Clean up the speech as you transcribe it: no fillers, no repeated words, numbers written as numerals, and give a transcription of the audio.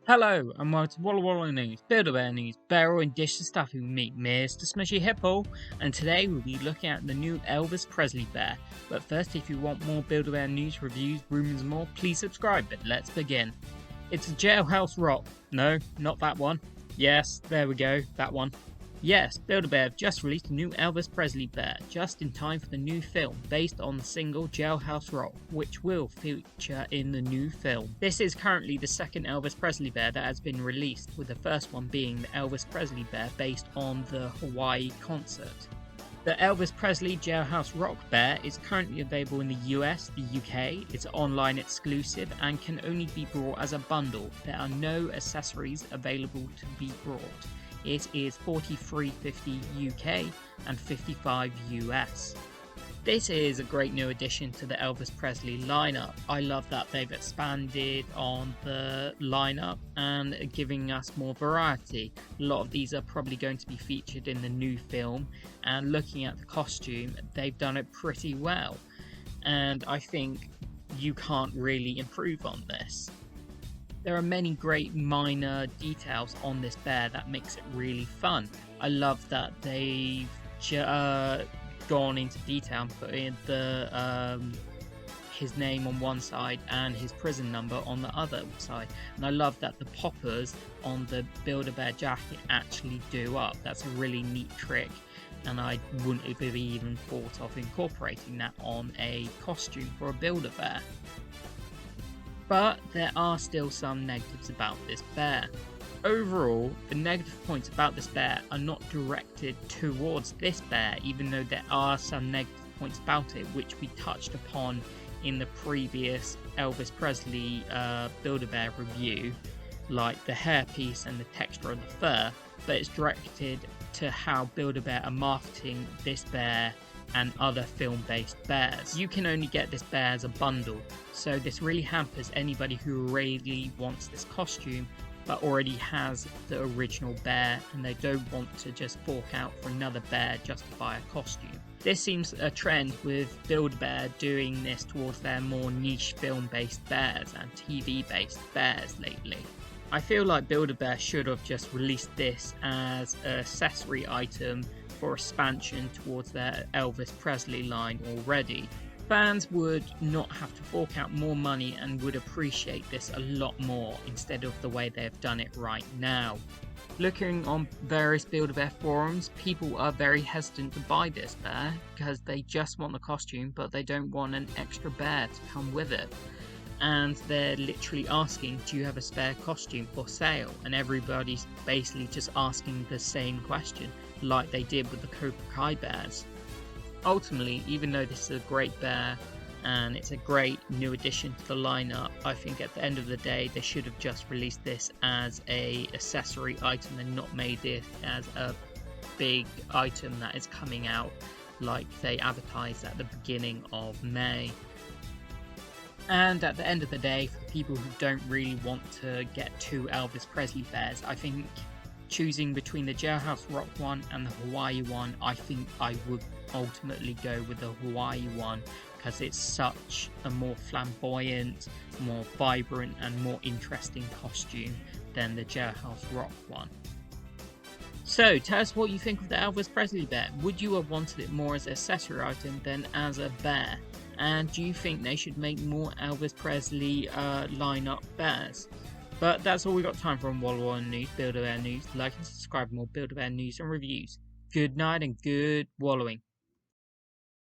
Hello, and welcome to Walla Walla News, Build-A-Bear News, Barrel and Dish the Stuff with me, Mr. Smushy Hippo, and today we'll be looking at the new Elvis Presley bear. But first, if you want more Build-A-Bear news, reviews, rumours and more, please subscribe, but let's begin. It's a Jailhouse Rock. No, not that one. Yes, there we go, that one. Yes, Build-A-Bear have just released a new Elvis Presley bear, just in time for the new film, based on the single Jailhouse Rock, which will feature in the new film. This is currently the second Elvis Presley bear that has been released, with the first one being the Elvis Presley bear based on the Hawaii concert. The Elvis Presley Jailhouse Rock bear is currently available in the US, the UK, it's online exclusive and can only be brought as a bundle. There are no accessories available to be brought. It is $43.50 UK and $55 US. This is a great new addition to the Elvis Presley lineup. I love that they've expanded on the lineup and giving us more variety. A lot of these are probably going to be featured in the new film, and looking at the costume, they've done it pretty well. And I think you can't really improve on this. There are many great minor details on this bear that makes it really fun. I love that they've gone into detail and put in his name on one side and his prison number on the other side. And I love that the poppers on the Build-A-Bear jacket actually do up. That's a really neat trick, and I wouldn't have even thought of incorporating that on a costume for a Build-A-Bear. But there are still some negatives about this bear. Overall, the negative points about this bear are not directed towards this bear, even though there are some negative points about it which we touched upon in the previous Elvis Presley Build-A-Bear review, like the hairpiece and the texture of the fur, but it's directed to how Build-A-Bear are marketing this bear and other film-based bears. You can only get this bear as a bundle, so this really hampers anybody who really wants this costume but already has the original bear and they don't want to just fork out for another bear just to buy a costume. This seems a trend with Build-A-Bear doing this towards their more niche film-based bears and TV-based bears lately. I feel like Build-A-Bear should have just released this as an accessory item for expansion towards their Elvis Presley line already. Fans would not have to fork out more money and would appreciate this a lot more instead of the way they've done it right now. Looking on various Build-A-Bear forums, people are very hesitant to buy this bear because they just want the costume but they don't want an extra bear to come with it. And they're literally asking, do you have a spare costume for sale? And everybody's basically just asking the same question, like they did with the Cobra Kai bears. Ultimately, even though this is a great bear and it's a great new addition to the lineup, I think at the end of the day they should have just released this as an accessory item and not made it as a big item that is coming out like they advertised at the beginning of May. And at the end of the day, for people who don't really want to get two Elvis Presley bears, I think choosing between the Jailhouse Rock one and the Hawaii one, I think I would ultimately go with the Hawaii one because it's such a more flamboyant, more vibrant and more interesting costume than the Jailhouse Rock one. So tell us what you think of the Elvis Presley bear. Would you have wanted it more as an accessory item than as a bear? And do you think they should make more Elvis Presley lineup bears? But that's all we got time for on Walla Walla News, Build-A-Bear News. Like and subscribe for more Build-A-Bear news and reviews. Good night and good wallowing.